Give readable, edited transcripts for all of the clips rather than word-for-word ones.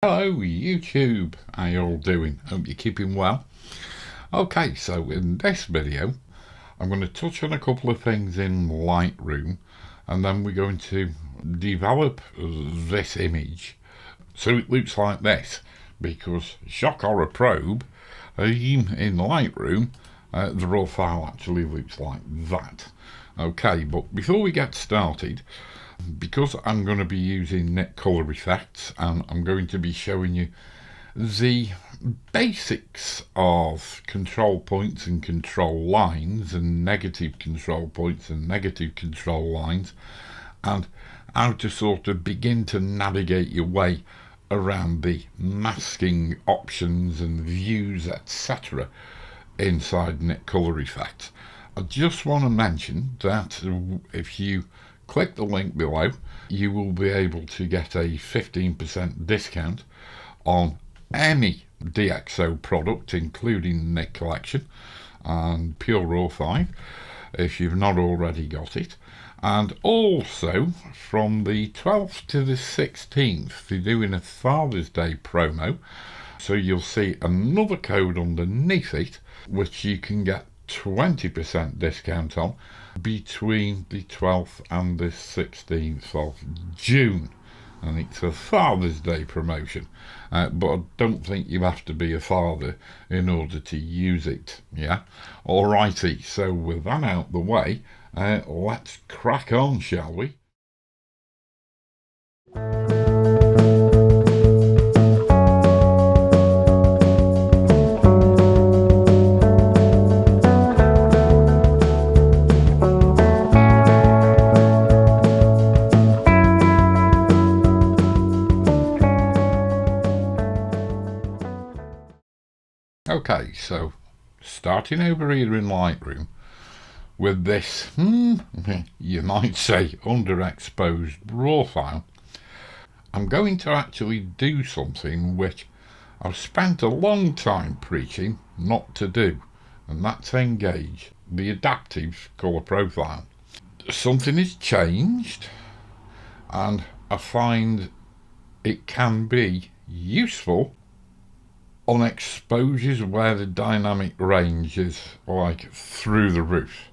Hello YouTube, how you all doing? Hope you're keeping well. Okay, so in this video I'm going to touch on a couple of things in Lightroom, and then we're going to develop this image so it looks like this, because shock horror probe in Lightroom the raw file actually looks like that. Okay, but before we get started, because I'm going to be using Nik Color effects and I'm going to be showing you the basics of control points and control lines and negative control points and negative control lines, and how to sort of begin to navigate your way around the masking options and views, etc. inside Nik Color effects. I just want to mention that if you click the link below, you will be able to get a 15% discount on any DxO product, including Nik Collection and Pure Raw 5, if you've not already got it. And also, from the 12th to the 16th, they're doing a Father's Day promo, so you'll see another code underneath it, which you can get 20% discount on between the 12th and the 16th of June, and it's a Father's Day promotion, but I don't think you have to be a father in order to use it. Yeah, alrighty, so with that out the way, let's crack on, shall we? Okay, so starting over here in Lightroom with this, you might say, underexposed raw file, I'm going to actually do something which I've spent a long time preaching not to do, and that's engage the adaptive color profile. Something has changed, and I find it can be useful on exposures where the dynamic range is like through the roof.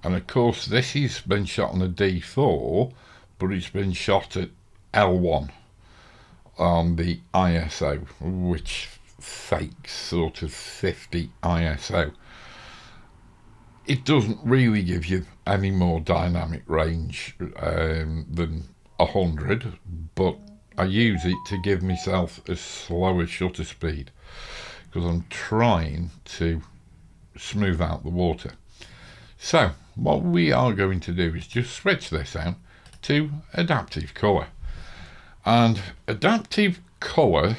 And of course this has been shot on a D4, but it's been shot at L1 on the ISO, which fakes sort of 50 ISO. It doesn't really give you any more dynamic range than 100, but I use it to give myself a slower shutter speed because I'm trying to smooth out the water. So what we are going to do is just switch this out to adaptive color, and adaptive color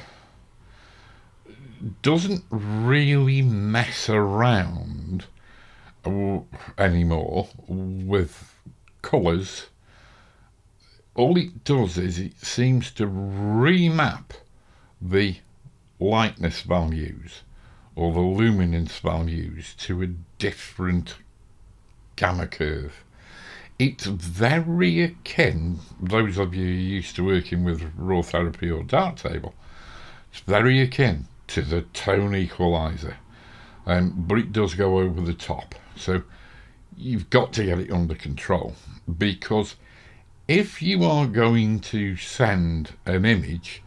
doesn't really mess around anymore with colors. All it does is it seems to remap the lightness values or the luminance values to a different gamma curve. It's very akin, those of you used to working with raw therapy or Darktable, it's very akin to the tone equalizer, but it does go over the top. So you've got to get it under control, because if you are going to send an image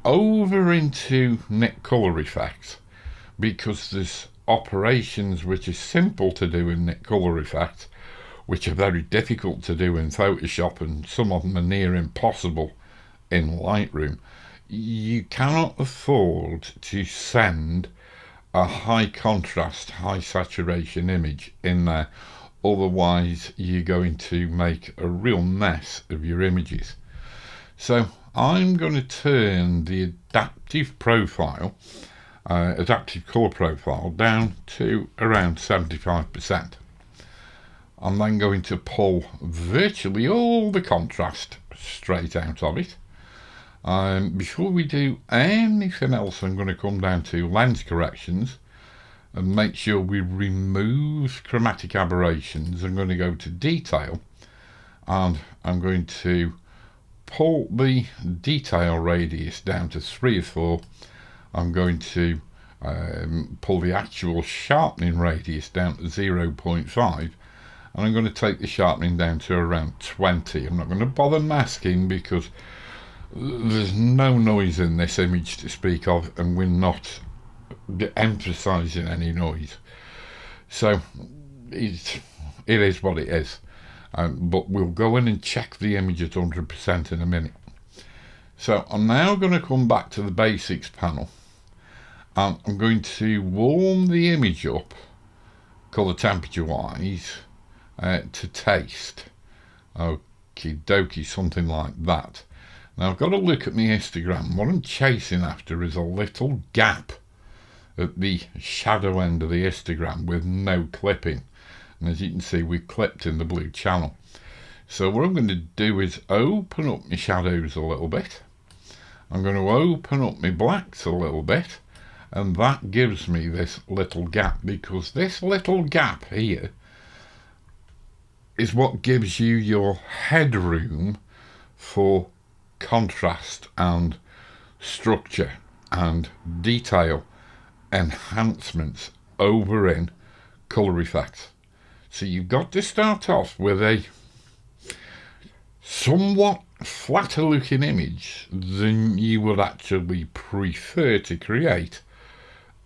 over into Nik Color effects, because there's operations which are simple to do in Nik Color effects, which are very difficult to do in Photoshop, and some of them are near impossible in Lightroom, you cannot afford to send a high contrast, high saturation image in there. Otherwise you're going to make a real mess of your images. So I'm going to turn the adaptive profile, adaptive color profile, down to around 75%. I'm then going to pull virtually all the contrast straight out of it. Before we do anything else, I'm going to come down to lens corrections and make sure we remove chromatic aberrations. I'm going to go to detail, and I'm going to pull the detail radius down to 3 or 4. I'm going to pull the actual sharpening radius down to 0.5, and I'm going to take the sharpening down to around 20. I'm not going to bother masking because there's no noise in this image to speak of, and we're not emphasizing any noise. So it is what it is. But we'll go in and check the image at 100% in a minute. So I'm now going to come back to the basics panel, and I'm going to warm the image up, colour temperature wise, to taste. Okie dokie, something like that. Now I've got to look at my histogram. What I'm chasing after is a little gap at the shadow end of the histogram with no clipping. And as you can see, we clipped in the blue channel. So what I'm going to do is open up my shadows a little bit. I'm going to open up my blacks a little bit, and that gives me this little gap, because this little gap here is what gives you your headroom for contrast and structure and detail enhancements over in colour effects. So you've got to start off with a somewhat flatter looking image than you would actually prefer to create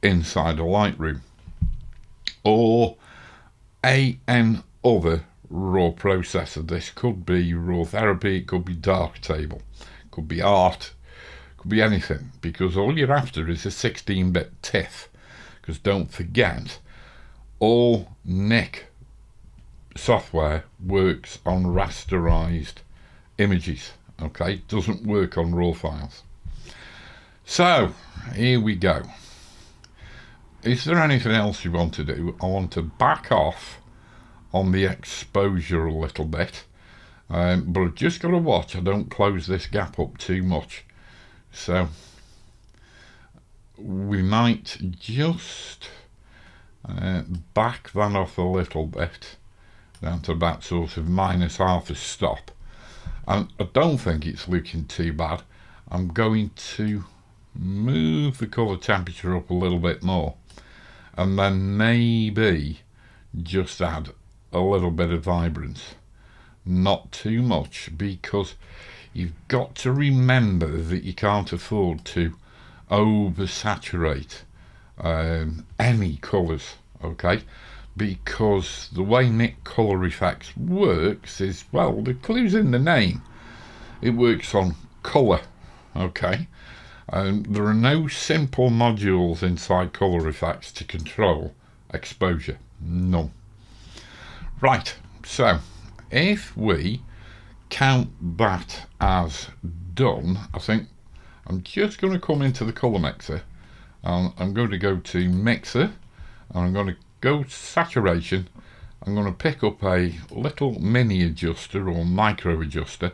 inside a Lightroom or any other raw processor. This could be raw therapy, it could be Darktable, it could be art, it could be anything, because all you're after is a 16-bit TIFF. Because don't forget, all Nik software works on rasterized images. Okay, it doesn't work on raw files. So here we go. Is there anything else you want to do? I want to back off on the exposure a little bit, but I've just got to watch I don't close this gap up too much. So we might just back that off a little bit down to about sort of -half a stop, and I don't think it's looking too bad. I'm going to move the colour temperature up a little bit more, and then maybe just add a little bit of vibrance, not too much, because you've got to remember that you can't afford to oversaturate any colours, okay? Because the way Nik Color Effects works is, well, the clue's in the name. It works on colour, okay? There are no simple modules inside Color Effects to control exposure. None. Right, so if we count that as done, I think I'm just going to come into the colour mixer, and I'm going to go to mixer, and I'm going to go saturation. I'm going to pick up a little mini adjuster or micro adjuster,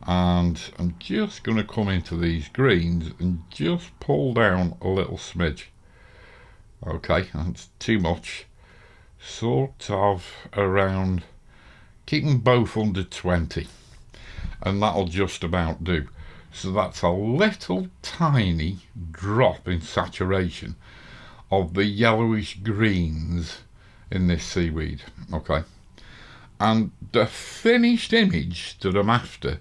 and I'm just going to come into these greens and just pull down a little smidge. Okay, that's too much. Sort of around, keeping both under 20, and that'll just about do. So that's a little tiny drop in saturation of the yellowish greens in this seaweed. Okay, and the finished image that I'm after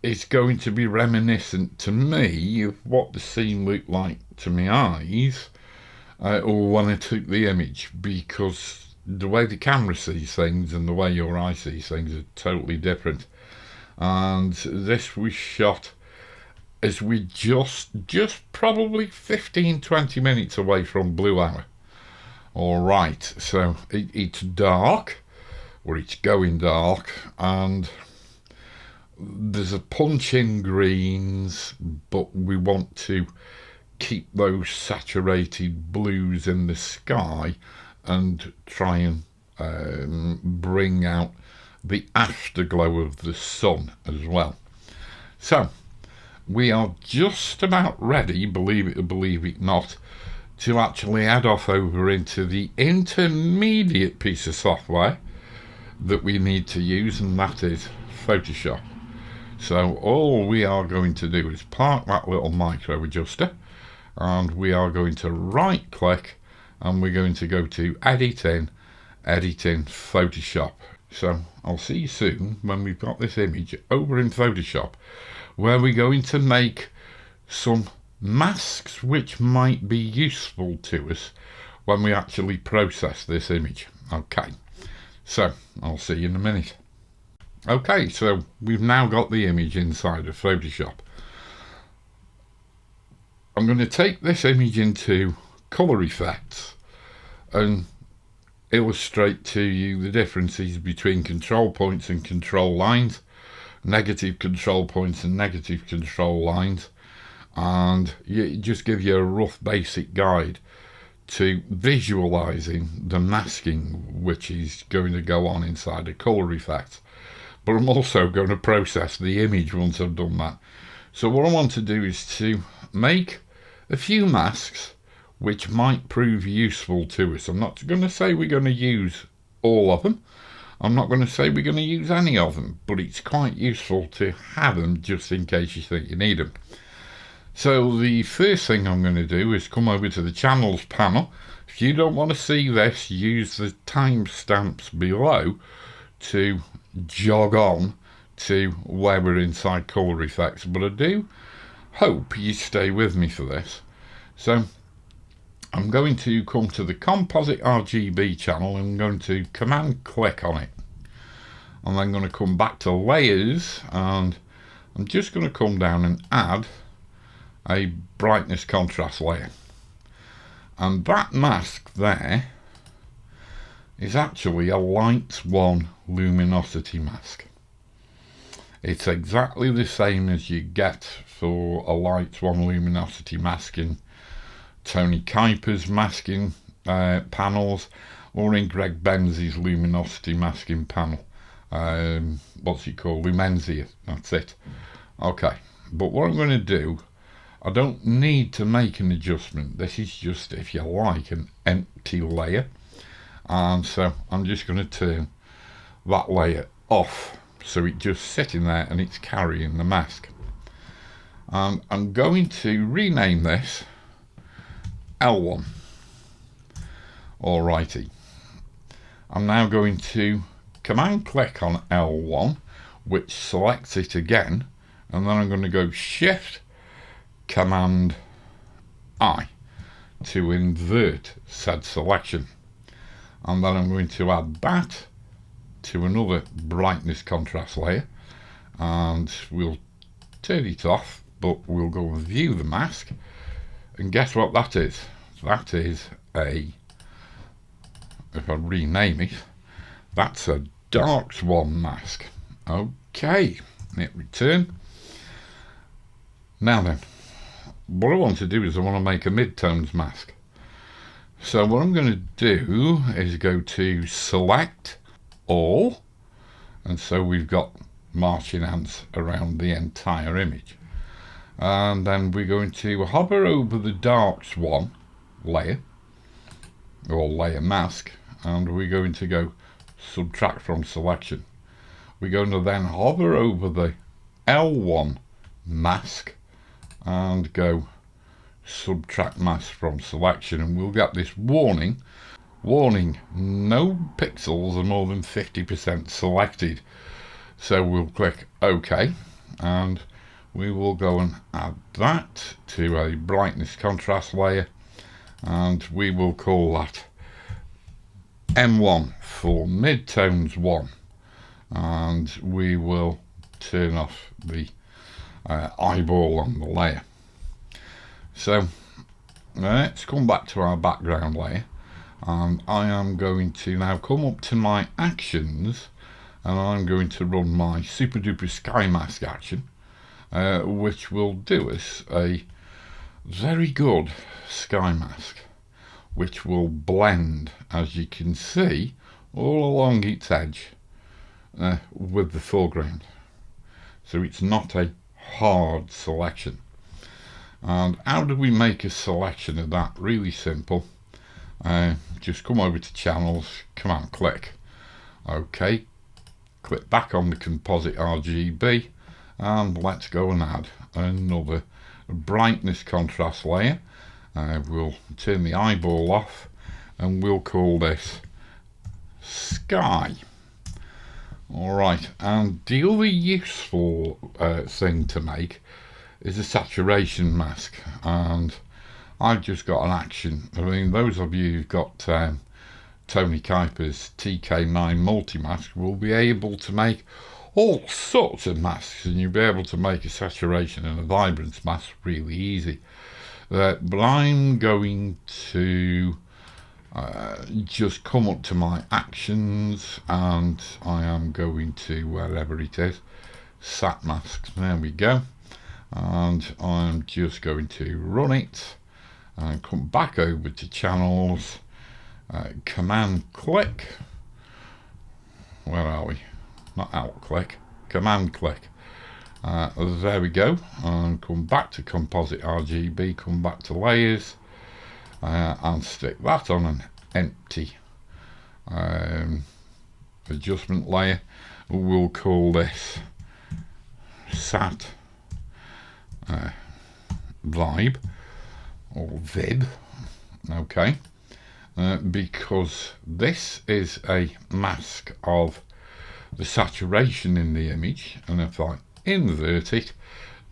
is going to be reminiscent to me of what the scene looked like to my eyes or when I took the image, because the way the camera sees things and the way your eye sees things are totally different. And this was shot as we just probably 15-20 minutes away from blue hour. Alright, so it's dark, or it's going dark, and there's a punch in greens, but we want to keep those saturated blues in the sky and try and bring out the afterglow of the sun as well. So we are just about ready, believe it or believe it not, to actually head off over into the intermediate piece of software that we need to use, and that is Photoshop. So all we are going to do is park that little micro adjuster, and we are going to right click, and we're going to go to edit in Photoshop. So I'll see you soon when we've got this image over in Photoshop, where we're going to make some masks which might be useful to us when we actually process this image. Okay, so I'll see you in a minute. Okay, so we've now got the image inside of Photoshop. I'm going to take this image into Color Effects and illustrate to you the differences between control points and control lines, negative control points and negative control lines, and just give you a rough basic guide to visualizing the masking which is going to go on inside a Color Effect. But I'm also going to process the image once I've done that. So what I want to do is to make a few masks which might prove useful to us. I'm not going to say we're going to use all of them. I'm not going to say we're going to use any of them, but it's quite useful to have them just in case you think you need them. So the first thing I'm going to do is come over to the channels panel. If you don't want to see this, use the timestamps below to jog on to where we're inside Color Effects, but I do hope you stay with me for this. So I'm going to come to the Composite RGB channel and I'm going to command click on it. I'm then going to come back to layers, and I'm just going to come down and add a brightness contrast layer. And that mask there is actually a light 1 luminosity mask. It's exactly the same as you get for a light 1 luminosity mask in Tony Kuiper's masking panels, or in Greg Benzie's luminosity masking panel. What's it called? Lumenzia, that's it. Okay, but what I'm going to do, I don't need to make an adjustment. This is just, if you like, an empty layer. And so I'm just going to turn that layer off, so it's just sitting there and it's carrying the mask. And I'm going to rename this L1. Alrighty. I'm now going to command click on L1, which selects it again, and then I'm going to go Shift Command I to invert said selection. And then I'm going to add that to another brightness contrast layer, and we'll turn it off, but we'll go and view the mask, and guess what that is? That is a, if I rename it, that's a darks 1 mask. Okay, hit return. Now then, what I want to do is I want to make a midtones mask. So what I'm going to do is go to select all, and so we've got marching ants around the entire image, and then we're going to hover over the darks 1 layer or layer mask, and we're going to go subtract from selection. We're going to then hover over the L1 mask and go subtract mask from selection, and we'll get this warning, no pixels are more than 50% selected. So we'll click OK, and we will go and add that to a brightness contrast layer, and we will call that M1 for midtones 1, and we will turn off the eyeball on the layer. So let's come back to our background layer, and I am going to now come up to my actions, and I'm going to run my super duper sky mask action, which will do us a very good sky mask, which will blend, as you can see, all along its edge with the foreground. So it's not a hard selection. And how do we make a selection of that? Really simple. Just come over to channels, command click. Okay, click back on the composite RGB, and let's go and add another brightness contrast layer. We'll turn the eyeball off and we'll call this sky. Alright, and the other useful thing to make is a saturation mask, and I've just got an action. I mean, those of you who've got Tony Kuiper's TK9 multi-mask will be able to make all sorts of masks, and you'll be able to make a saturation and a vibrance mask really easy. But I'm going to just come up to my actions, and I am going to, wherever it is, sat masks, there we go, and I'm just going to run it and come back over to channels, command click, where are we, not alt click, command click, there we go, and come back to composite RGB, come back to layers, and stick that on an empty adjustment layer. We'll call this sat vibe or vid, okay, because this is a mask of the saturation in the image, and if I invert it,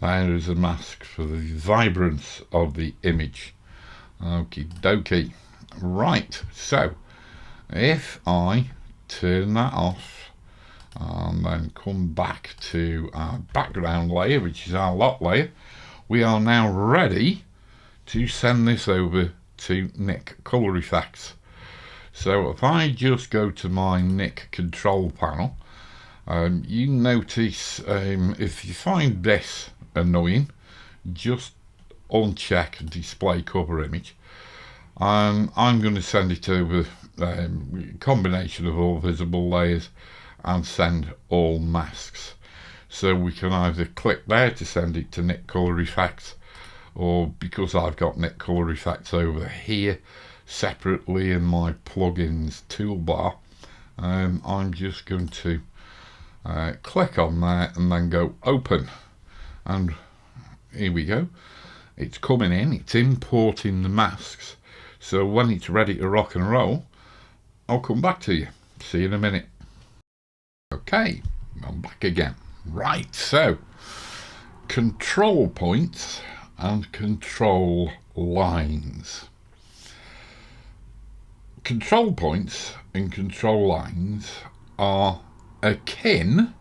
there is a mask for the vibrance of the image. Okie dokie. Right, so if I turn that off and then come back to our background layer, which is our lot layer, we are now ready to send this over to Nik Color Effects. So if I just go to my Nik control panel, you notice if you find this annoying, just uncheck display cover image. I'm going to send it over combination of all visible layers and send all masks. So we can either click there to send it to Nik Color Effects, or because I've got Nik Color Effects over here separately in my plugins toolbar, I'm just going to click on there and then go open, and here we go, it's coming in, it's importing the masks. So when it's ready to rock and roll, I'll come back to you. See you in a minute. Okay, I'm back again. Right, so control points and control lines. Control points and control lines are akin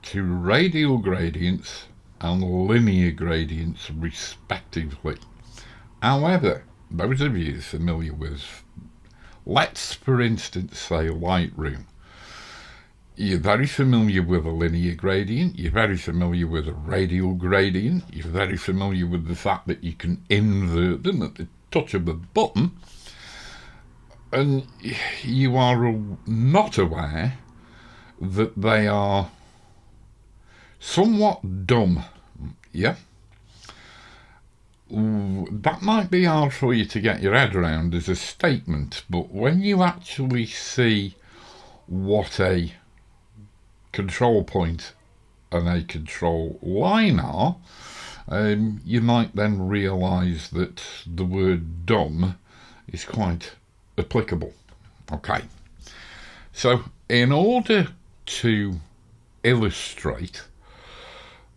to radial gradients and linear gradients respectively. However, those of you familiar with, let's for instance say Lightroom, you're very familiar with a linear gradient, you're very familiar with a radial gradient, you're very familiar with the fact that you can invert them at the touch of a button, and you are not aware that they are somewhat dumb. Yeah, that might be hard for you to get your head around as a statement, but when you actually see what a control point and a control line are, you might then realise that the word dumb is quite applicable. Okay, so in order to illustrate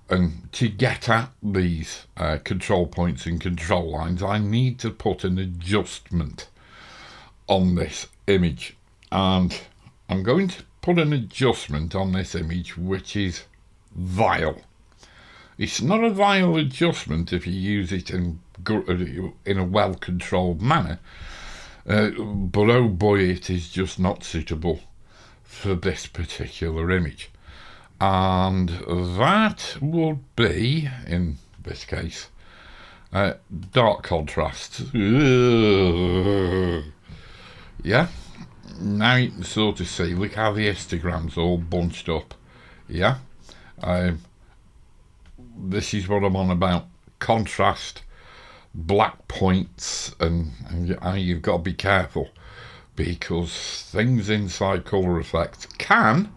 and to get at these control points and control lines, I need to put an adjustment on this image, and I'm going to put an adjustment on this image which is vile. It's not a vile adjustment if you use it in a well-controlled manner, but oh boy, it is just not suitable for this particular image. And that would be, in this case, dark contrast. Yeah, now you can sort of see, look how the histogram's all bunched up. Yeah, this is what I'm on about, contrast, black points, and you've got to be careful, because things inside Color Effects can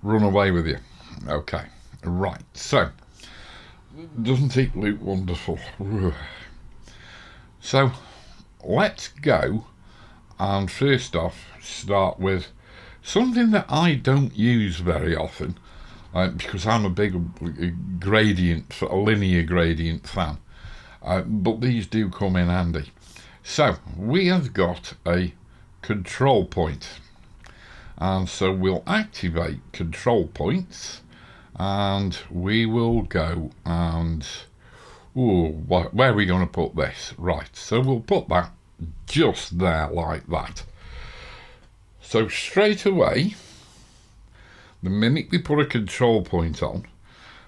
run away with you. Okay, right, so Doesn't it look wonderful? So let's go and first off start with something that I don't use very often, because I'm a big linear gradient fan, but these do come in handy. So we have got a control point, and so we'll activate control points, and we will go and where are we going to put this? Right, so we'll put that just there like that. So straight away, the minute we put a control point on,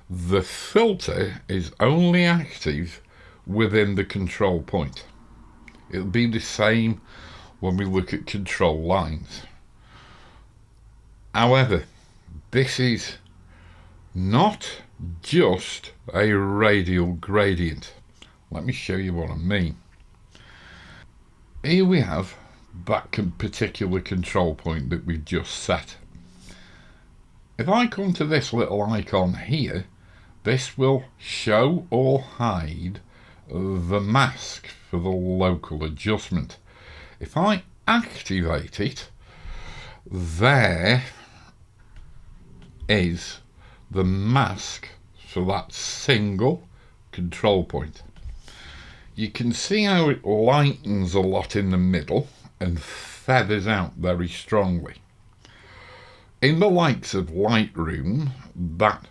the filter is only active within the control point. It'll be the same when we look at control lines. However, this is not just a radial gradient. Let me show you what I mean. Here we have that particular control point that we've just set. If I come to this little icon here, this will show or hide the mask for the local adjustment. If I activate it, there is the mask for that single control point. You can see how it lightens a lot in the middle and feathers out very strongly. In the likes of Lightroom, that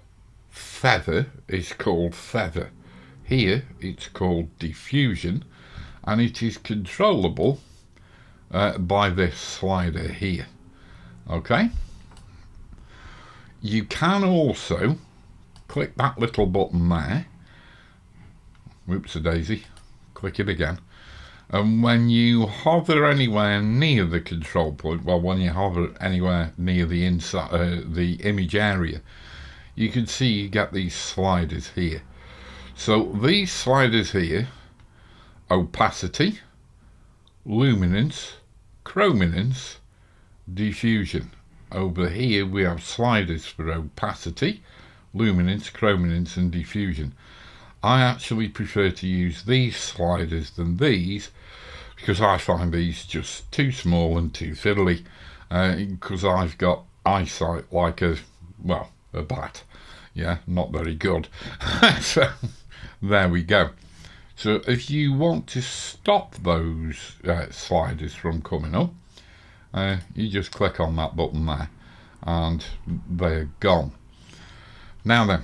feather is called feather. Here it's called diffusion, and it is controllable by this slider here. Okay? You can also click that little button there. Whoops-a-daisy. Click it again. And when you hover anywhere near the control point, well, when you hover anywhere near the inside, the image area, you can see you get these sliders here. So these sliders here, opacity, luminance, chrominance, diffusion. Over here we have sliders for opacity, luminance, chrominance and diffusion. I actually prefer to use these sliders than these, because I find these just too small and too fiddly, because I've got eyesight like a bat. Yeah, not very good. So there we go. So if you want to stop those sliders from coming up, you just click on that button there and they're gone. Now then,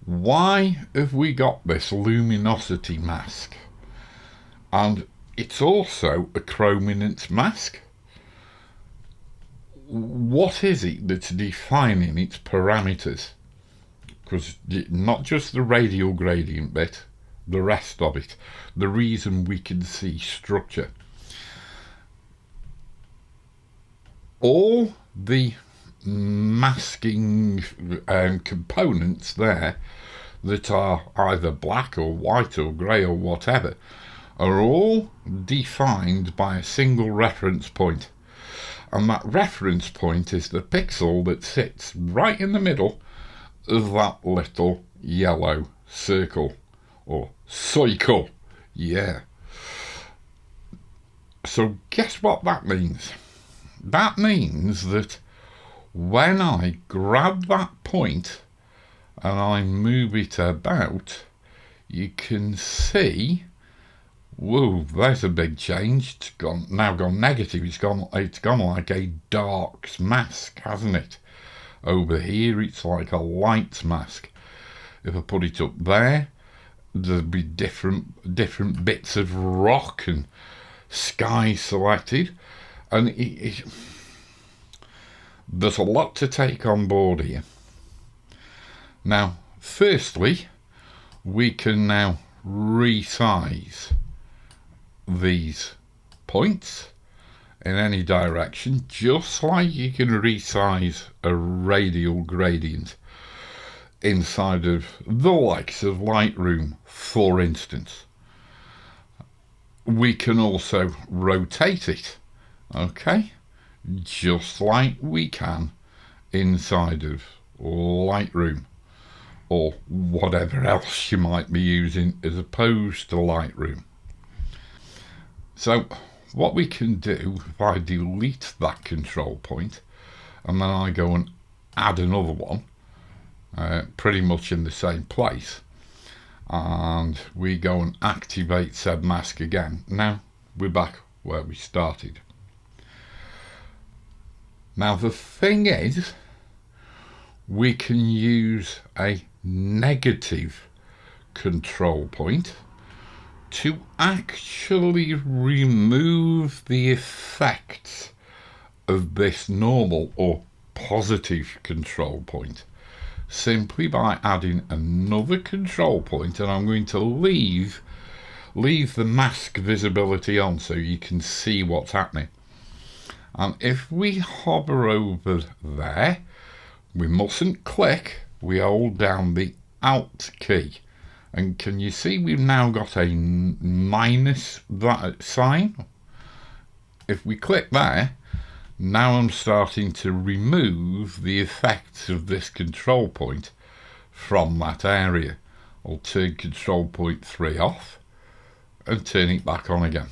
why have we got this luminosity mask? And it's also a chrominance mask. What is it that's defining its parameters? Because not just the radial gradient bit, the rest of it, the reason we can see structure. All the masking components there that are either black or white or grey or whatever are all defined by a single reference point, and that reference point is the pixel that sits right in the middle of that little yellow circle or cycle. Yeah. So guess what that means? That means that when I grab that point and I move it about, you can see, whoa, there's a big change. It's now gone negative. It's gone like a darks mask, hasn't it? Over here it's like a lights mask. If I put it up there, there'll be different bits of rock and sky selected, and there's a lot to take on board here. Now, firstly, we can now resize these points in any direction, just like you can resize a radial gradient inside of the likes of Lightroom, for instance. We can also rotate it, okay, just like we can inside of Lightroom. or whatever else you might be using as opposed to Lightroom. So what we can do, if I delete that control point and then I go and add another one, pretty much in the same place, and we go and activate said mask again, now we're back where we started. Now the thing is, we can use a negative control point to actually remove the effects of this normal or positive control point simply by adding another control point, and I'm going to leave the mask visibility on so you can see what's happening. And if we hover over there, we mustn't click, we hold down the Alt key. And can you see we've now got a minus that sign? If we click there, now I'm starting to remove the effects of this control point from that area. I'll turn control point 3 off and turn it back on again.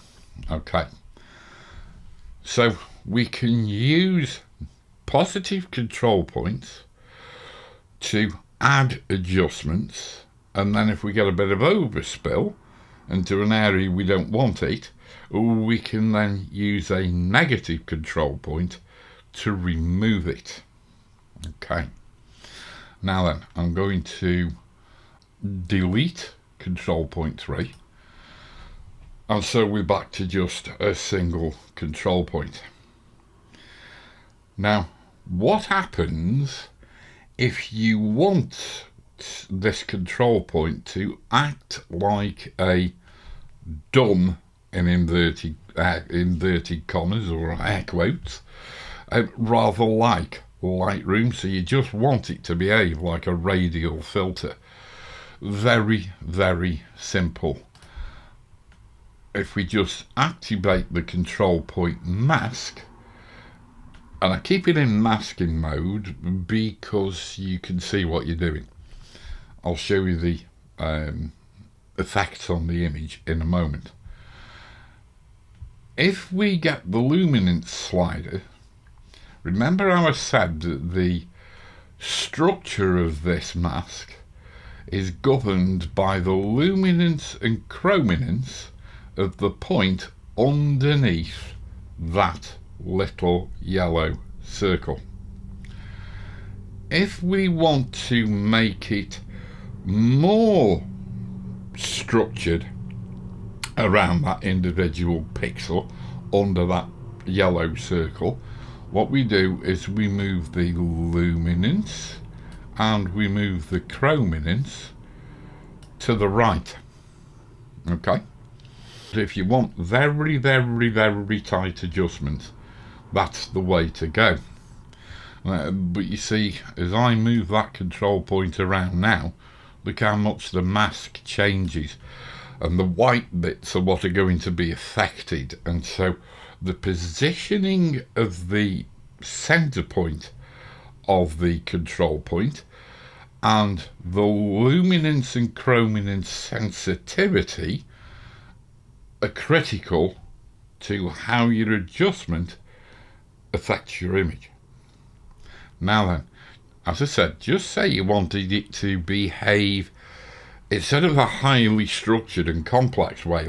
Okay. So we can use positive control points to add adjustments, and then if we get a bit of overspill into an area we don't want it, we can then use a negative control point to remove it. Okay. Now then, I'm going to delete control point 3, and so we're back to just a single control point. Now, what happens if you want this control point to act like a dumb, in inverted commas or air quotes, rather like Lightroom, so you just want it to behave like a radial filter? Very, very simple. If we just activate the control point mask, and I keep it in masking mode because you can see what you're doing. I'll show you the effects on the image in a moment. If we get the luminance slider, remember how I said that the structure of this mask is governed by the luminance and chrominance of the point underneath that little yellow circle. If we want to make it more structured around that individual pixel under that yellow circle, what we do is we move the luminance and we move the chrominance to the right. Okay. If you want very, very, very tight adjustments, that's the way to go. But you see, as I move that control point around now, look how much the mask changes, and the white bits are what are going to be affected, and so the positioning of the center point of the control point and the luminance and chrominance sensitivity are critical to how your adjustment affects your image. Now then, as I said, just say you wanted it to behave instead of a highly structured and complex way,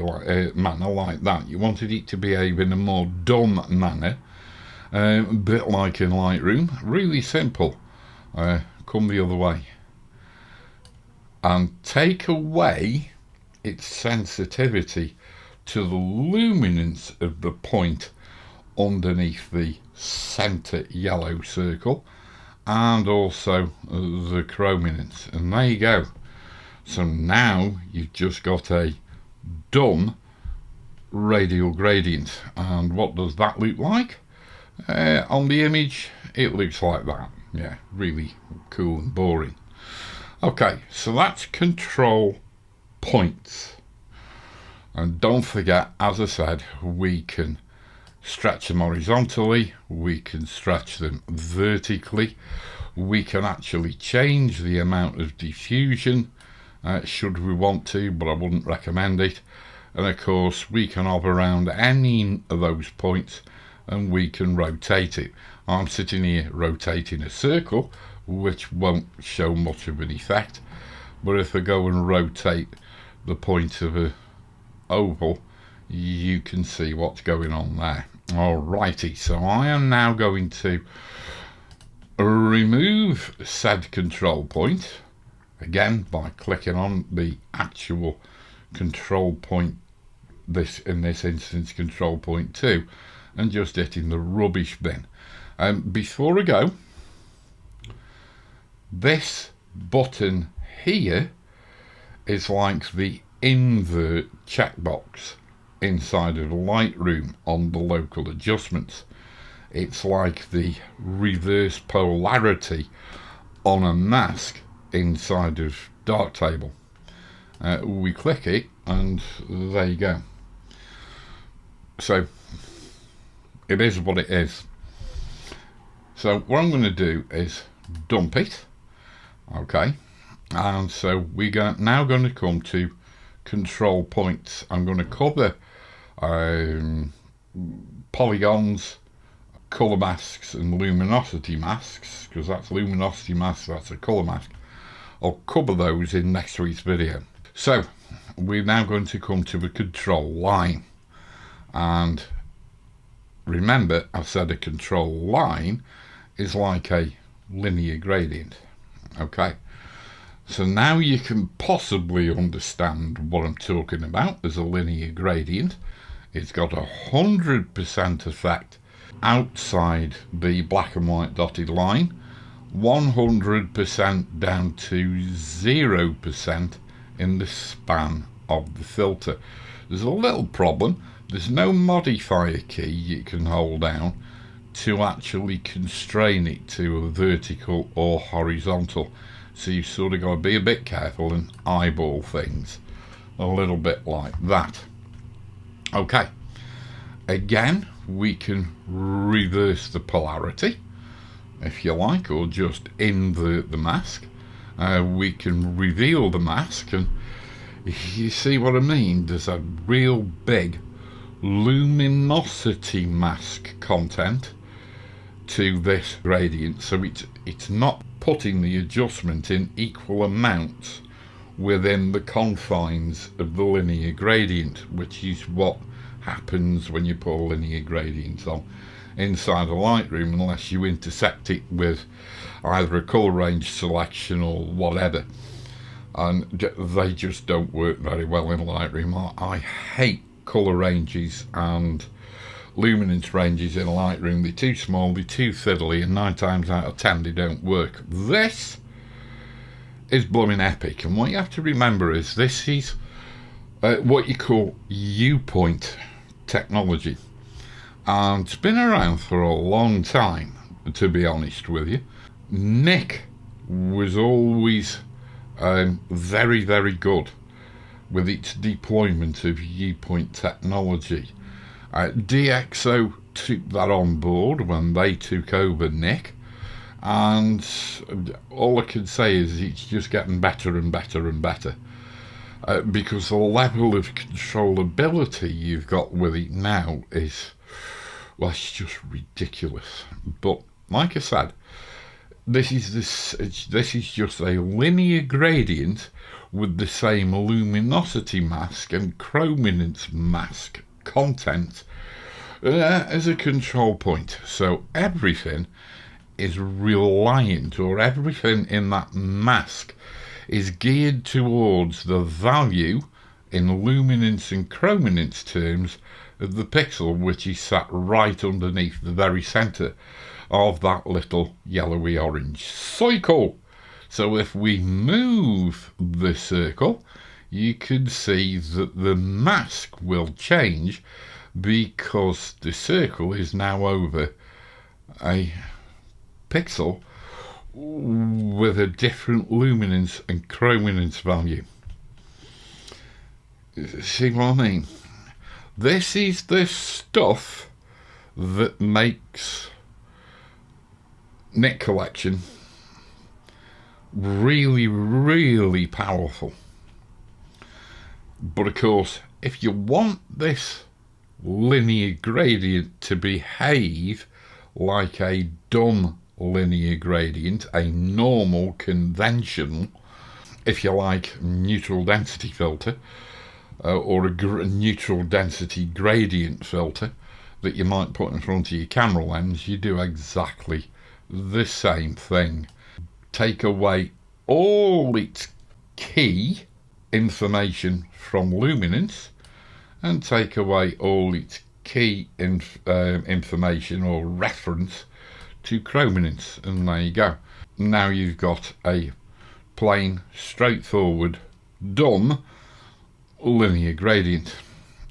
manner like that, you wanted it to behave in a more dumb manner, a bit like in Lightroom. Really simple. Come the other way and take away its sensitivity to the luminance of the point underneath the center yellow circle, and also the chrominance, and there you go. So now you've just got a dumb radial gradient. And what does that look like? On the image, it looks like that. Yeah, really cool and boring. Okay, so that's control points. And don't forget, as I said, we can stretch them horizontally, we can stretch them vertically, We can actually change the amount of diffusion should we want to, but I wouldn't recommend it. And of course we can hover around any of those points and we can rotate it. I'm sitting here rotating a circle, which won't show much of an effect, but if I go and rotate the point of a oval, you can see what's going on there. Alrighty, so I am now going to remove said control point, again by clicking on the actual control point, in this instance control point 2, and just hitting the rubbish bin. Before I go, this button here is like the invert checkbox inside of Lightroom on the local adjustments. It's like the reverse polarity on a mask inside of Darktable. We click it and there you go. So it is what it is. So what I'm going to do is dump it. Okay, and so we are now going to come to control points. I'm going to cover polygons, color masks and luminosity masks, because that's luminosity mask, that's a color mask. I'll cover those in next week's video. So we're now going to come to the control line, and remember I said a control line is like a linear gradient. Okay, so now you can possibly understand what I'm talking about as a linear gradient. It's got 100% effect outside the black and white dotted line, 100% down to 0% in the span of the filter. There's a little problem. There's no modifier key you can hold down to actually constrain it to a vertical or horizontal, so you've sort of got to be a bit careful and eyeball things a little bit like that. Okay, again we can reverse the polarity if you like, or just invert the mask. We can reveal the mask, and you see what I mean, there's a real big luminosity mask content to this gradient, so it's not putting the adjustment in equal amounts within the confines of the linear gradient, which is what happens when you put a linear gradient on inside a Lightroom, unless you intersect it with either a color range selection or whatever, and they just don't work very well in Lightroom. I hate color ranges and luminance ranges in Lightroom. They're too small, they're too fiddly, and 9 times out of 10 they don't work. This is blooming epic, and what you have to remember is this is what you call U-point technology, and it's been around for a long time, to be honest with you. Nik was always very, very good with its deployment of U-point technology. DxO took that on board when they took over Nik, and all I can say is it's just getting better and better and better, because the level of controllability you've got with it now is, well, it's just ridiculous. But like I said, this is just a linear gradient with the same luminosity mask and chrominance mask content as a control point. So everything is reliant, or everything in that mask is geared towards the value in luminance and chrominance terms of the pixel, which is sat right underneath the very center of that little yellowy orange circle. So if we move the circle, you can see that the mask will change, because the circle is now over a pixel with a different luminance and chrominance value. See what I mean? This is the stuff that makes Nik Collection Really, really powerful. But of course, if you want this linear gradient to behave like a done linear gradient, a normal, conventional, if you like, neutral density filter, or a neutral density gradient filter that you might put in front of your camera lens, you do exactly the same thing. Take away all its key information from luminance and take away all its key information or reference to chrominance, and there you go. Now you've got a plain, straightforward, done linear gradient.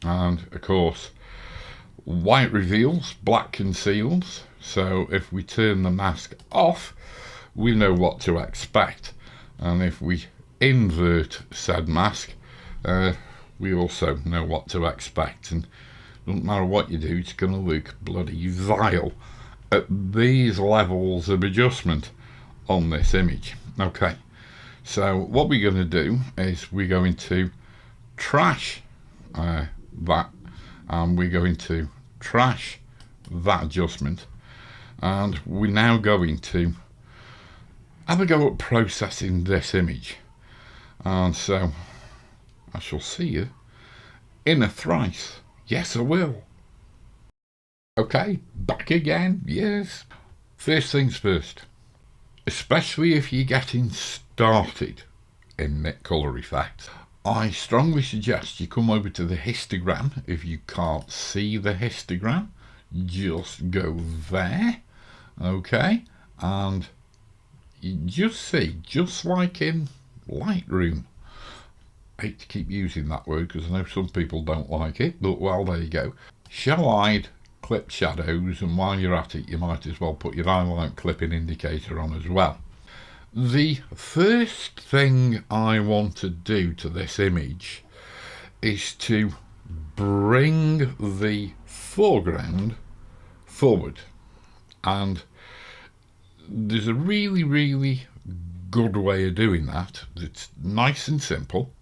And of course, white reveals, black conceals, so if we turn the mask off, we know what to expect, and if we invert said mask, we also know what to expect, and doesn't matter what you do, it's going to look bloody vile at these levels of adjustment on this image. Okay, so what we're going to do is we're going to trash that, and we're going to trash that adjustment, and we're now going to have a go at processing this image. And so I shall see you in a thrice. Yes, I will. Okay, back again. Yes. First things first, especially if you're getting started in Nik Color Efex, I strongly suggest you come over to the histogram. If you can't see the histogram, just go there, okay, and you just see, just like in Lightroom. I hate to keep using that word because I know some people don't like it, but well, there you go. Shell-eyed clip shadows, and while you're at it, you might as well put your highlight clipping indicator on as well. The first thing I want to do to this image is to bring the foreground forward, and there's a really, really good way of doing that. It's nice and simple,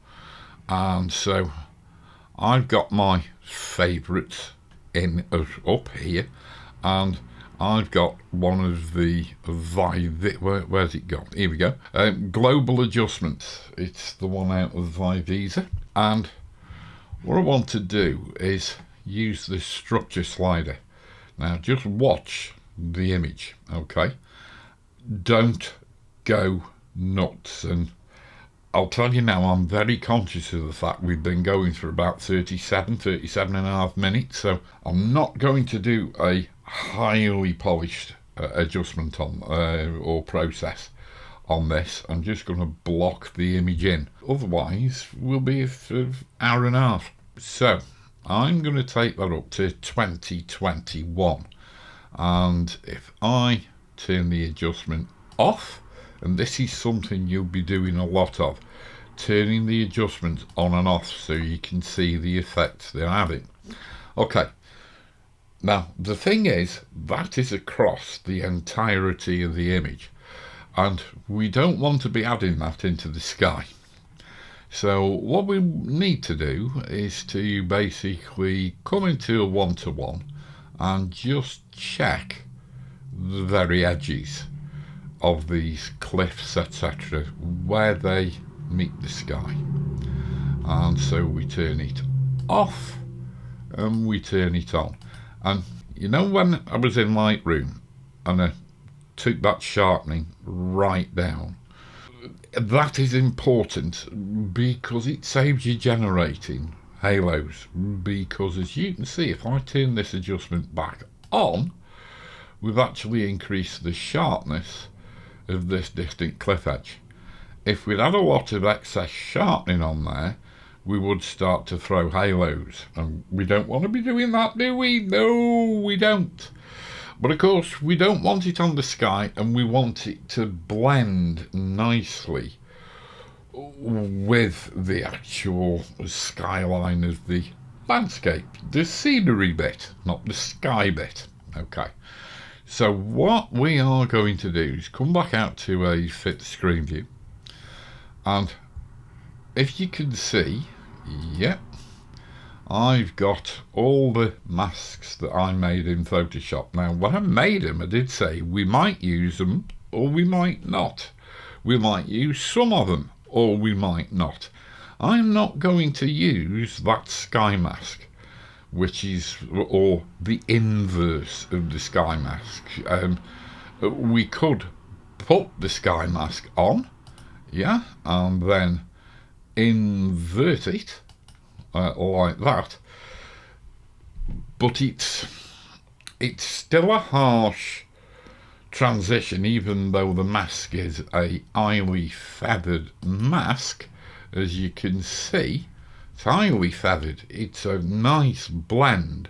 and so I've got my favourites in up here, and I've got one of the where's it gone? Here we go. Global adjustments. It's the one out of Vivisa, and what I want to do is use this structure slider. Now just watch the image, okay? Don't go nuts, and I'll tell you now, I'm very conscious of the fact we've been going for about 37 and a half minutes, so I'm not going to do a highly polished adjustment on or process on this. I'm just going to block the image in, otherwise we'll be an hour and a half. So I'm going to take that up to 2021, and if I turn the adjustment off, and this is something you'll be doing a lot of, turning the adjustment on and off so you can see the effects they're having. Okay, now the thing is, that is across the entirety of the image, and we don't want to be adding that into the sky. So what we need to do is to basically come into a one-to-one and just check the very edges of these cliffs, etc., where they meet the sky. And so we turn it off and we turn it on. And you know, when I was in Lightroom and I took that sharpening right down, that is important because it saves you generating halos, because as you can see, if I turn this adjustment back on, we've actually increased the sharpness of this distant cliff edge. If we'd had a lot of excess sharpening on there, we would start to throw halos, and we don't want to be doing that, do we? No, we don't. But of course we don't want it on the sky, and we want it to blend nicely with the actual skyline of the landscape, the scenery bit, not the sky bit. Okay, So what we are going to do is come back out to a fit screen view, and if you can see, yep, I've got all the masks that I made in Photoshop. Now when I made them, I did say we might use them or we might not. We might use some of them or we might not. I'm not going to use that sky mask, which is, or the inverse of the sky mask. We could put the sky mask on, yeah, and then invert it like that, but it's still a harsh transition, even though the mask is a highly feathered mask. As you can see, it's highly feathered, it's a nice blend,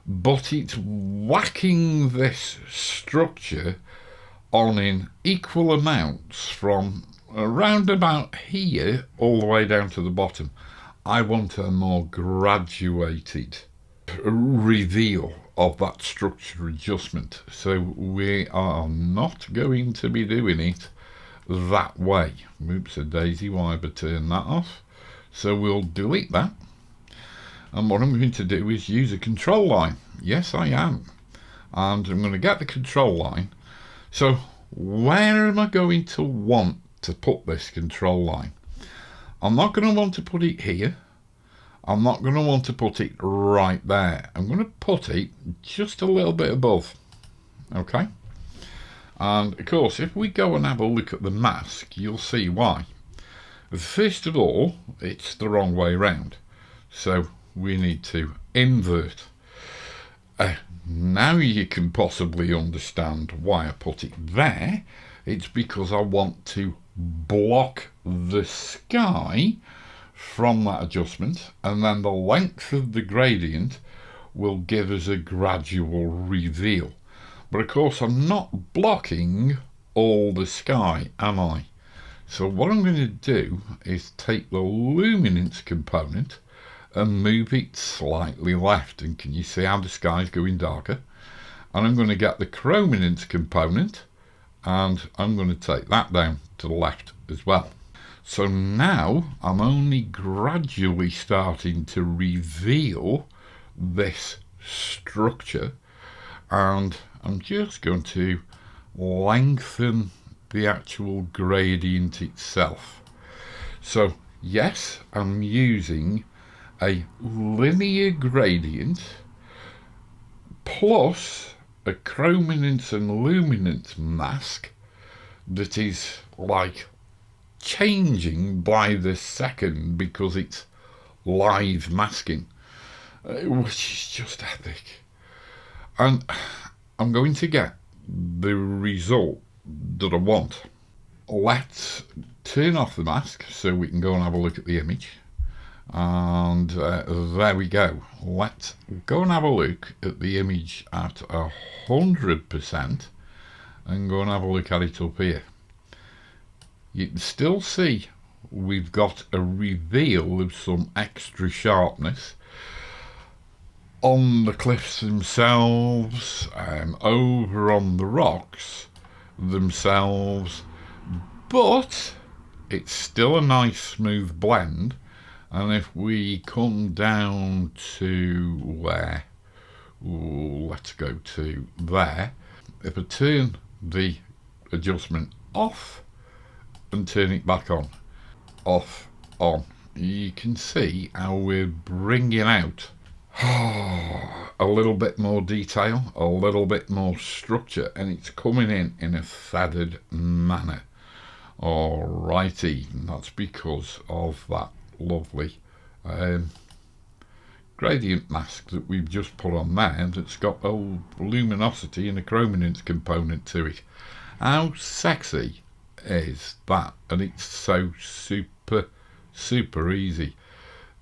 but it's whacking this structure on in equal amounts from around about here all the way down to the bottom. I want a more graduated reveal of that structure adjustment, so we are not going to be doing it that way. Oops, a daisy, why have I turned that off? So we'll delete that, and what I'm going to do is use a control line. Yes, I am, and I'm going to get the control line. So where am I going to want to put this control line? I'm not going to want to put it here. I'm not going to want to put it right there. I'm going to put it just a little bit above. Okay? And of course, if we go and have a look at the mask, you'll see why. First of all, it's the wrong way round. So we need to invert. Now you can possibly understand why I put it there. It's because I want to block the sky from that adjustment, and then the length of the gradient will give us a gradual reveal. But of course I'm not blocking all the sky, am I? So what I'm going to do is take the luminance component and move it slightly left, and can you see how the sky is going darker? And I'm going to get the chrominance component and I'm going to take that down to the left as well. So now I'm only gradually starting to reveal this structure, and I'm just going to lengthen the actual gradient itself. So yes, I'm using a linear gradient plus a chrominance and luminance mask that is like changing by the second because it's live masking, which is just epic. And I'm going to get the result that I want. Let's turn off the mask so we can go and have a look at the image. And there we go. Let's go and have a look at the image at 100% and go and have a look at it up here. You can still see we've got a reveal of some extra sharpness on the cliffs themselves, over on the rocks themselves, but it's still a nice smooth blend. And if we come down to where, let's go to there. If I turn the adjustment off and turn it back on, off, on, you can see how we're bringing out a little bit more detail, a little bit more structure, and it's coming in a feathered manner. Alrighty, that's because of that lovely gradient mask that we've just put on there that's got a luminosity and a chrominance component to it. How sexy is that? And it's so super easy.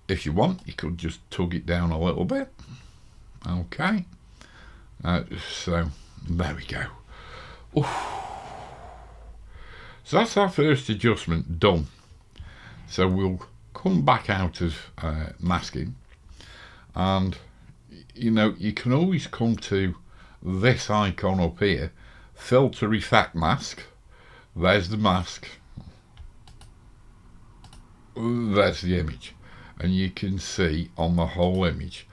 If you want, you could just tug it down a little bit. Okay, so there we go. Oof. So that's our first adjustment done. So we'll come back out of masking, and you know, you can always come to this icon up here, filter effect mask. There's the mask, there's the image, and you can see on the whole image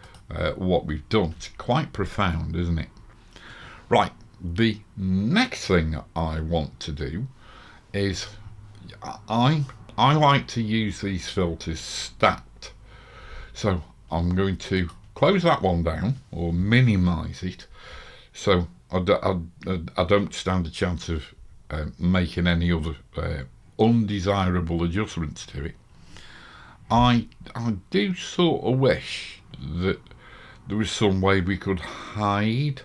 what we've done. It's quite profound, isn't it? Right, the next thing I want to do is I like to use these filters stacked. So I'm going to close that one down or minimize it so I don't stand a chance of making any other undesirable adjustments to it. I do sort of wish that there was some way we could hide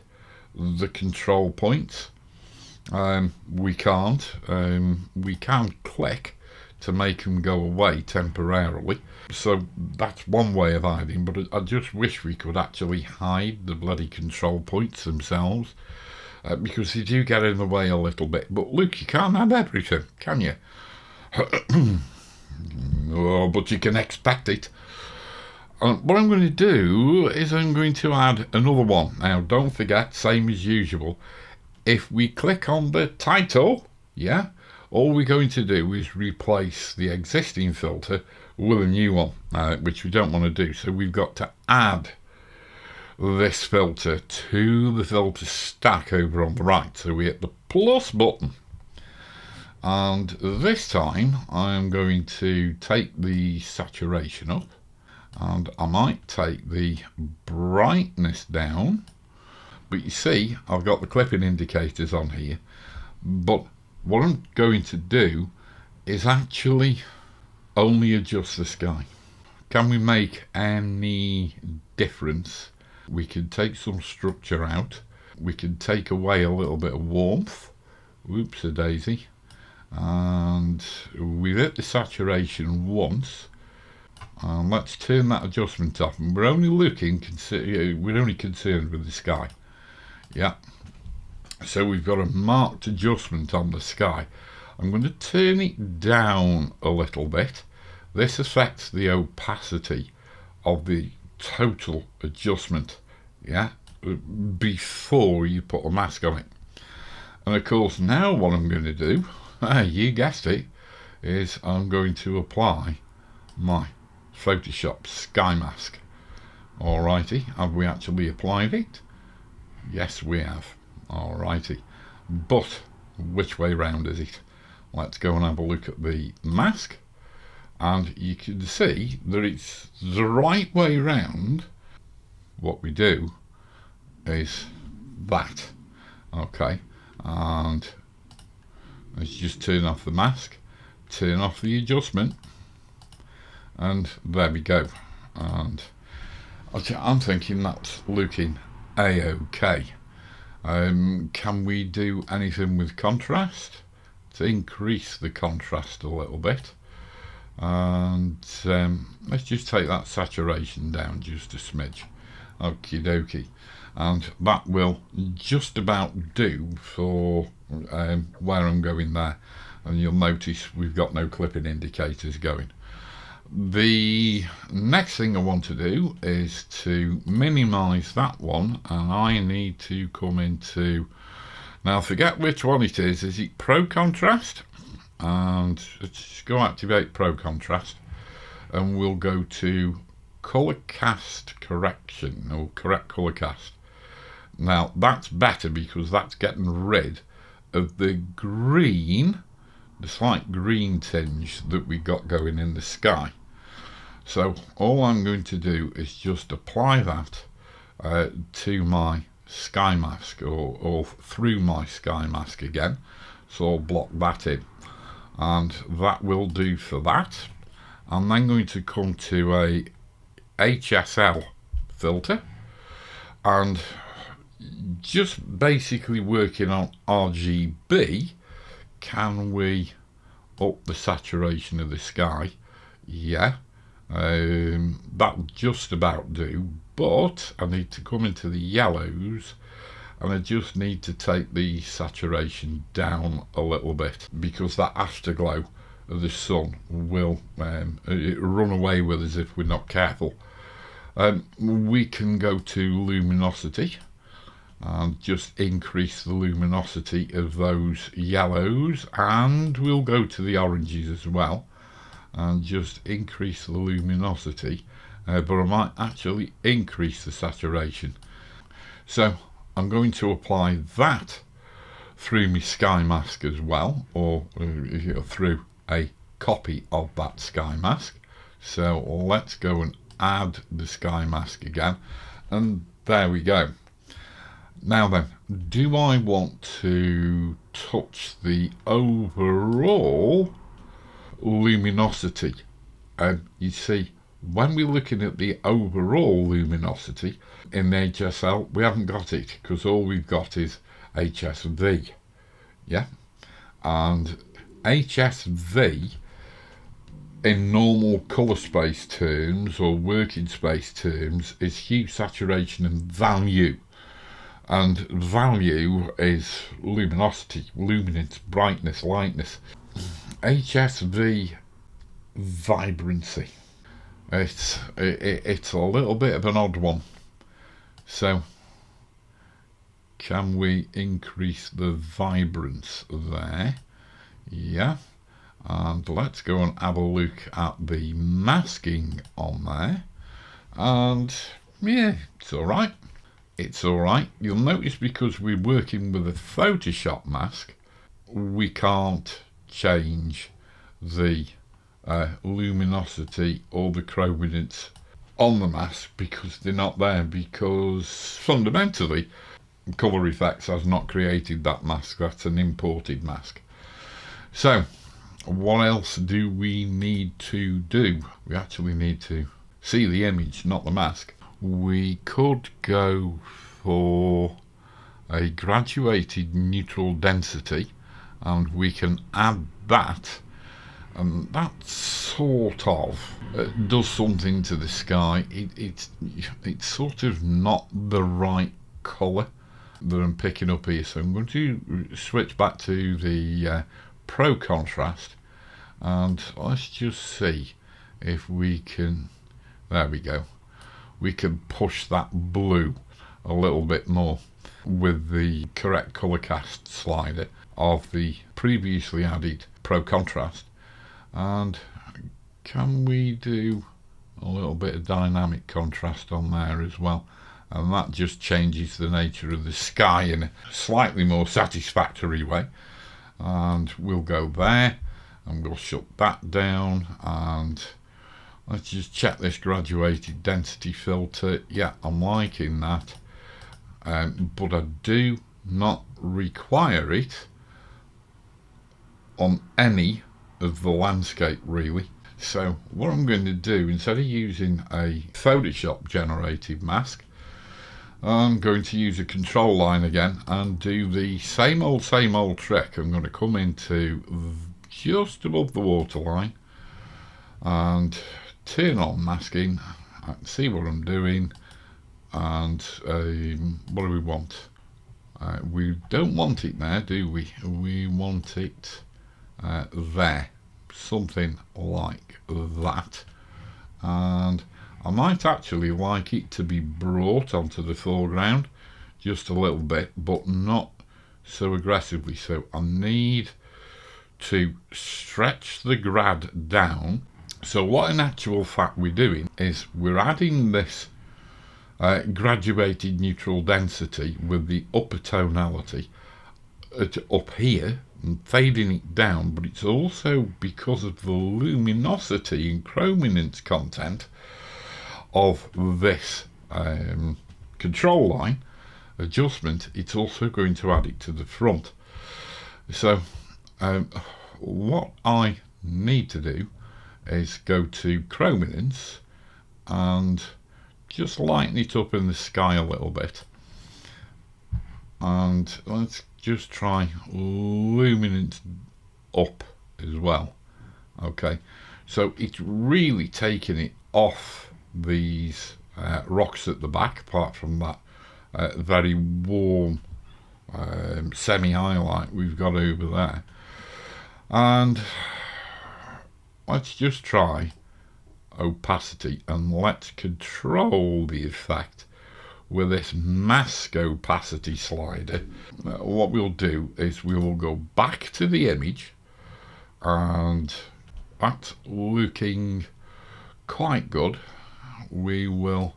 the control points. We can't. We can click to make them go away temporarily. So that's one way of hiding, but I just wish we could actually hide the bloody control points themselves, because they do get in the way a little bit. But look, you can't have everything, can you? Oh, but you can expect it. What I'm going to do is I'm going to add another one. Now, don't forget, same as usual, if we click on the title, yeah, all we're going to do is replace the existing filter with a new one, which we don't want to do. So we've got to add this filter to the filter stack over on the right. So we hit the plus button. And this time I'm going to take the saturation up, and I might take the brightness down. But you see, I've got the clipping indicators on here. But what I'm going to do is actually only adjust the sky. Can we make any difference? We could take some structure out. We could take away a little bit of warmth. Whoops-a-daisy. And we've hit the saturation once. And let's turn that adjustment off. And we're only concerned with the sky. Yeah. So we've got a marked adjustment on the sky. I'm going to turn it down a little bit. This affects the opacity of the total adjustment, yeah, before you put a mask on it. And of course, now what I'm going to do, you guessed it, is I'm going to apply my Photoshop Sky Mask. Alrighty, have we actually applied it? Yes, we have. Alrighty, but which way round is it? Let's go and have a look at the mask, and you can see that it's the right way round. What we do is that, okay, and let's just turn off the mask, turn off the adjustment, and there we go. And I'm thinking that's looking a-okay. Can we do anything with contrast to increase the contrast a little bit? And let's just take that saturation down just a smidge. Okie dokie. And that will just about do for where I'm going there. And you'll notice we've got no clipping indicators going. The next thing I want to do is to minimize that one, and I need to come into, now forget which one it is it Pro Contrast? And let's go activate Pro Contrast, and we'll go to Color Cast Correction, or Correct Color Cast. Now that's better because that's getting rid of the green, the slight green tinge that we got going in the sky. So all I'm going to do is just apply that to my sky mask, or through my sky mask again. So I'll block that in, and that will do for that. I'm then going to come to a HSL filter, and just basically working on RGB. Can we up the saturation of the sky? Yeah. That'll just about do, but I need to come into the yellows, and I just need to take the saturation down a little bit, because that afterglow of the sun will run away with us if we're not careful. We can go to luminosity, and just increase the luminosity of those yellows, and we'll go to the oranges as well and just increase the luminosity, but I might actually increase the saturation. So I'm going to apply that through my sky mask as well, or through a copy of that sky mask. So let's go and add the sky mask again, and there we go. Now then, do I want to touch the overall luminosity? You see, when we're looking at the overall luminosity in HSL, we haven't got it because all we've got is HSV. Yeah, and HSV in normal colour space terms or working space terms is hue, saturation and value. And value is luminosity, luminance, brightness, lightness. HSV vibrancy. It's a little bit of an odd one. So can we increase the vibrance there? Yeah. And let's go and have a look at the masking on there. And yeah, it's alright. It's alright. You'll notice because we're working with a Photoshop mask, we can't change the luminosity or the chrominance on the mask because they're not there, because fundamentally Color Efex has not created that mask. That's an imported mask. So what else do we need to do? We actually need to see the image, not the mask. We could go for a graduated neutral density, and we can add that, and that sort of does something to the sky. It's sort of not the right colour that I'm picking up here, so I'm going to switch back to the Pro Contrast, and let's just see if we can, there we go, we can push that blue a little bit more with the correct colour cast slider of the previously added Pro Contrast. And can we do a little bit of dynamic contrast on there as well, and that just changes the nature of the sky in a slightly more satisfactory way. And we'll go there and we'll shut that down, and let's just check this graduated density filter. Yeah, I'm liking that, but I do not require it on any of the landscape really. So what I'm going to do, instead of using a Photoshop generated mask, I'm going to use a control line again and do the same old trick. I'm going to come into just above the waterline and turn on masking, see what I'm doing, and what do we want? We don't want it there, do we? We want it there, something like that. And I might actually like it to be brought onto the foreground just a little bit, but not so aggressively. So I need to stretch the grad down. So what in actual fact we're doing is we're adding this graduated neutral density with the upper tonality up here and fading it down, but it's also because of the luminosity and chrominance content of this control line adjustment, it's also going to add it to the front. So what I need to do is go to chrominance and just lighten it up in the sky a little bit, and let's just try luminance up as well. Okay, so it's really taking it off these rocks at the back, apart from that very warm semi-highlight we've got over there. And let's just try opacity, and let's control the effect with this mask opacity slider, what we'll do is we will go back to the image, and that's looking quite good. We will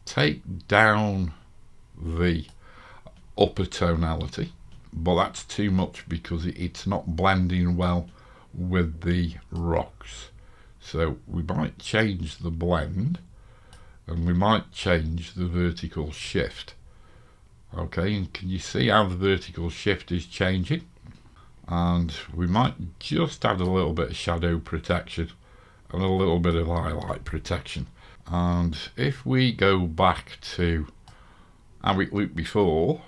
take down the upper tonality, but that's too much because it's not blending well with the rocks. So we might change the blend, and we might change the vertical shift. Okay, and can you see how the vertical shift is changing? And we might just add a little bit of shadow protection and a little bit of highlight protection. And if we go back to how it looked before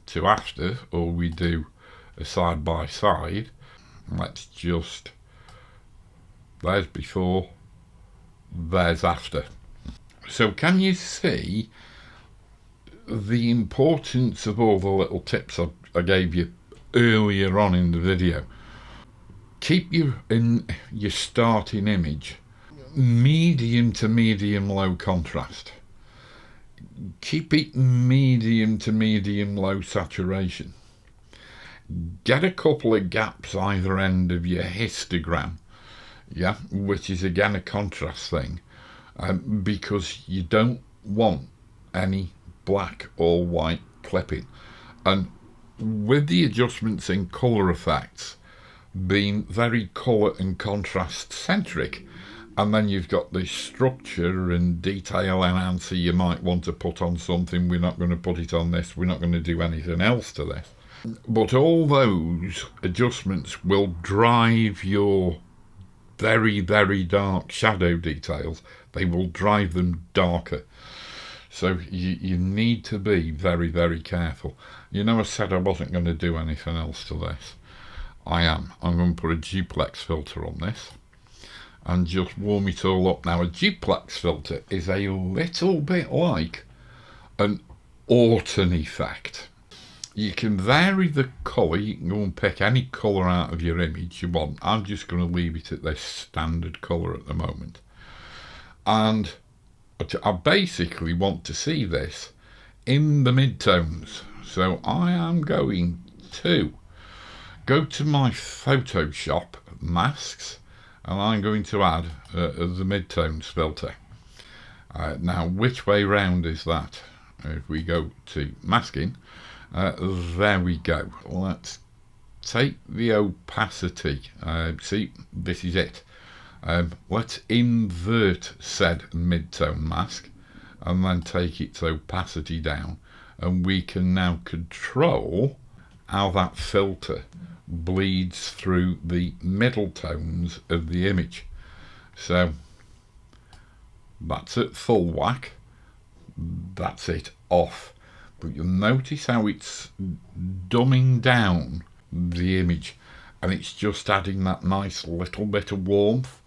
to after, or we do a side by side, let's just, there's before, there's after. So can you see the importance of all the little tips I gave you earlier on in the video? Keep your starting image medium to medium low contrast. Keep it medium to medium low saturation. Get a couple of gaps either end of your histogram, yeah, which is again a contrast thing, because you don't want any black or white clipping. And with the adjustments in colour effects being very colour and contrast centric, and then you've got the structure and detail enhancer you might want to put on something, we're not going to put it on this, we're not going to do anything else to this. But all those adjustments will drive your very, very dark shadow details. They will drive them darker. So you need to be very, very careful. You know, I said I wasn't going to do anything else to this. I am. I'm going to put a duplex filter on this and just warm it all up. Now, a duplex filter is a little bit like an autumn effect. You can vary the colour. You can go and pick any colour out of your image you want. I'm just going to leave it at this standard colour at the moment. And I basically want to see this in the midtones. So I am going to go to my Photoshop masks, and I'm going to add the midtones filter. Now, which way round is that? If we go to masking, there we go. Let's take the opacity. See, this is it. Let's invert said midtone mask and then take its opacity down, and we can now control how that filter bleeds through the middle tones of the image. So that's at full whack, that's it off. But you'll notice how it's dumbing down the image, and it's just adding that nice little bit of warmth.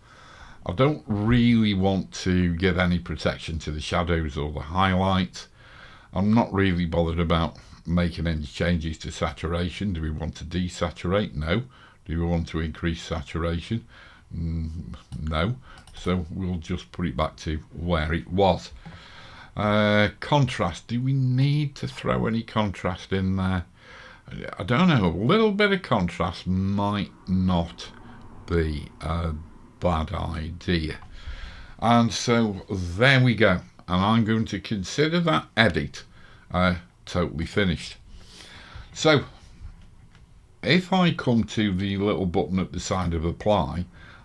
I don't really want to give any protection to the shadows or the highlights. I'm not really bothered about making any changes to saturation. Do we want to desaturate? No. Do we want to increase saturation? No. So we'll just put it back to where it was. Contrast. Do we need to throw any contrast in there? I don't know. A little bit of contrast might not be a bad idea. And so there we go. And I'm going to consider that edit totally finished. So if I come to the little button at the side of apply,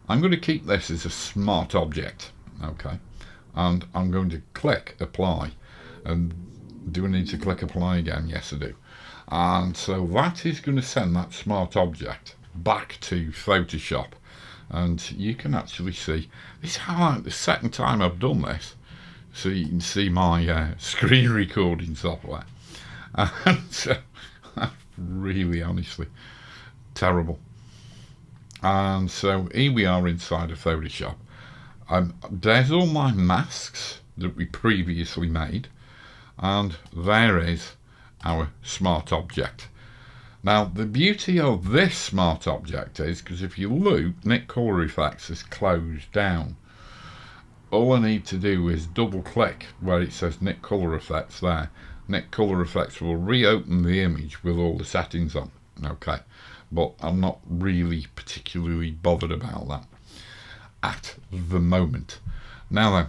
I'm going to keep this as a smart object. Okay. And I'm going to click apply. And do I need to click apply again? Yes, I do. And so that is going to send that smart object back to Photoshop. And you can actually see, this is like the second time I've done this. So you can see my screen recording software. And so that's really, honestly terrible. And so here we are inside of Photoshop. There's all my masks that we previously made, and there is our smart object. Now the beauty of this smart object is, because if you look, Nik Color Efex is closed down. all I need to do is double click where it says Nik Color Effects there. Nik Color Effects will reopen the image with all the settings on. Okay, but I'm not really particularly bothered about that at the moment. Now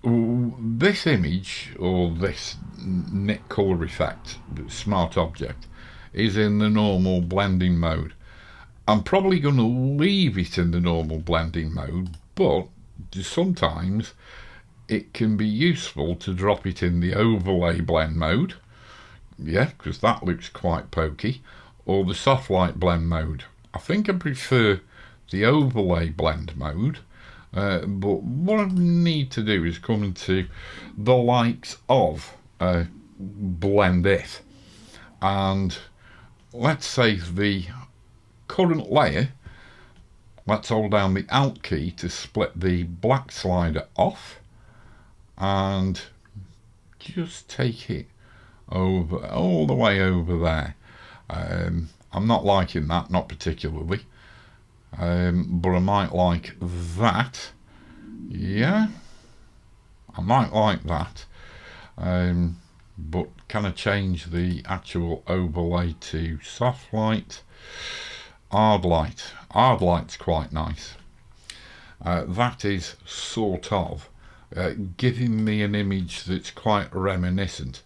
then, this image, or this Nik Color Effect smart object, is in the normal blending mode. I'm probably going to leave it in the normal blending mode, but sometimes it can be useful to drop it in the overlay blend mode, yeah, because that looks quite pokey, or the soft light blend mode. I think I prefer the overlay blend mode, but what I need to do is come into the likes of blend it, and let's say the current layer, let's hold down the Alt key to split the black slider off and just take it over, all the way over there. I'm not liking that, not particularly, but I might like that. Yeah, I might like that, but can I change the actual overlay to soft light? Hard light. Hard light's quite nice. That is sort of giving me an image that's quite reminiscent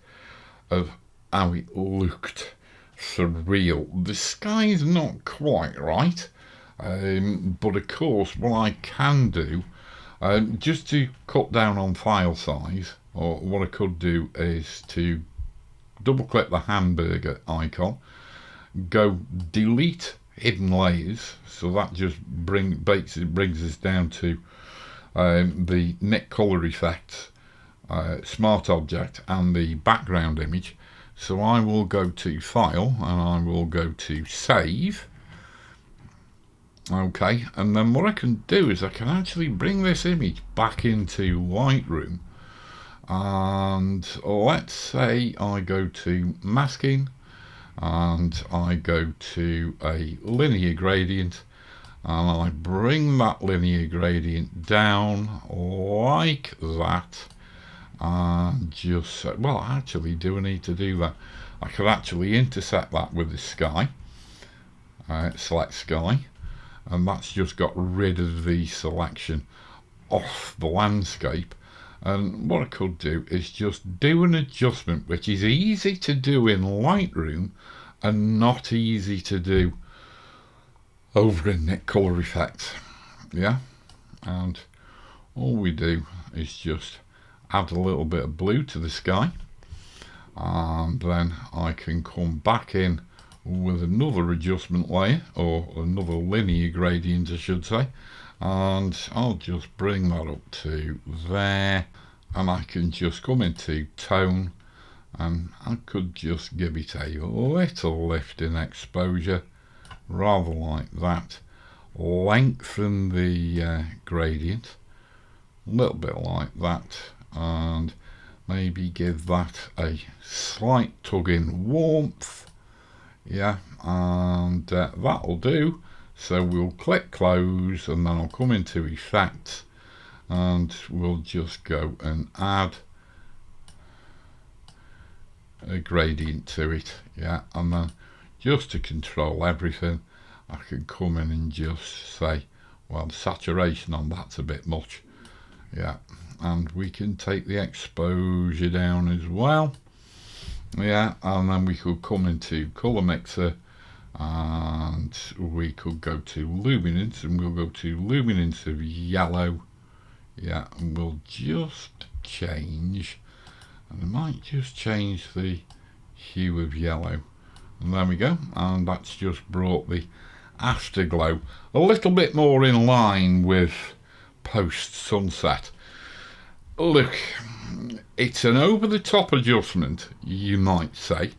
of how it looked for real. The sky's not quite right, but of course what I can do, just to cut down on file size, or what I could do is to double click the hamburger icon, go delete hidden layers, so that just brings us down to the Nik Color Effects smart object and the background image. So I will go to File and I will go to Save. Okay, and then what I can do is I can actually bring this image back into Lightroom, and let's say I go to Masking and I go to a linear gradient, and I bring that linear gradient down like that, and just, well, actually, do I need to do that? I could actually intersect that with the sky, select sky, and that's just got rid of the selection off the landscape. And what I could do is just do an adjustment, which is easy to do in Lightroom and not easy to do over in Nik Color Effects. Yeah, and all we do is just add a little bit of blue to the sky, and then I can come back in with another adjustment layer, or another linear gradient I should say, and I'll just bring that up to there, and I can just come into tone, and I could just give it a little lift in exposure, rather like that, lengthen the gradient a little bit like that, and maybe give that a slight tug in warmth. Yeah, and that'll do. So we'll click close, and then I'll come into Effects, and we'll just go and add a gradient to it. Yeah, and then just to control everything, I can come in and just say, well, the saturation on that's a bit much. Yeah, and we can take the exposure down as well. Yeah, and then we could come into Color Mixer, and we could go to Luminance, and we'll go to Luminance of yellow. Yeah, and we'll just change, and I might just change the hue of yellow, and there we go, and that's just brought the afterglow a little bit more in line with post sunset. Look, it's an over the top adjustment, you might say.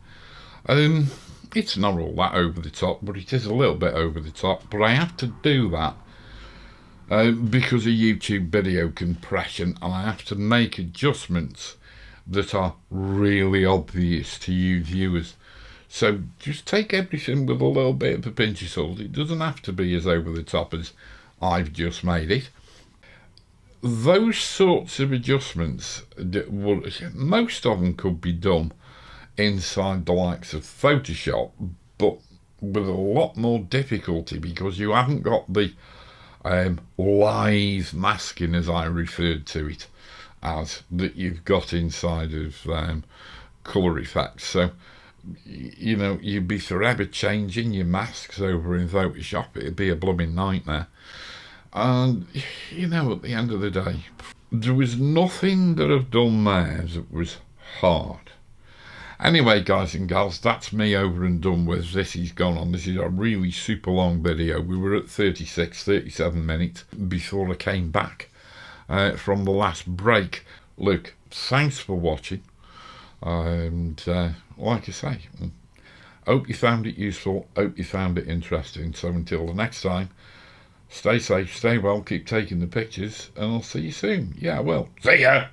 It's not all that over the top, but it is a little bit over the top, but I have to do that because of YouTube video compression, and I have to make adjustments that are really obvious to you viewers. So just take everything with a little bit of a pinch of salt. It doesn't have to be as over the top as I've just made it. those sorts of adjustments, most of them could be done inside the likes of Photoshop, but with a lot more difficulty because you haven't got the live masking, as I referred to it as, that you've got inside of colour effects. So, you know, you'd be forever changing your masks over in Photoshop. It'd be a blooming nightmare. And, you know, at the end of the day, there was nothing that I've done there that was hard. Anyway, guys and gals, that's me over and done with. This is gone on. This is a really super long video. We were at 37 minutes before I came back from the last break. Look, thanks for watching. And like I say, hope you found it useful. Hope you found it interesting. So until the next time, stay safe, stay well, keep taking the pictures, and I'll see you soon. Yeah, well, see ya!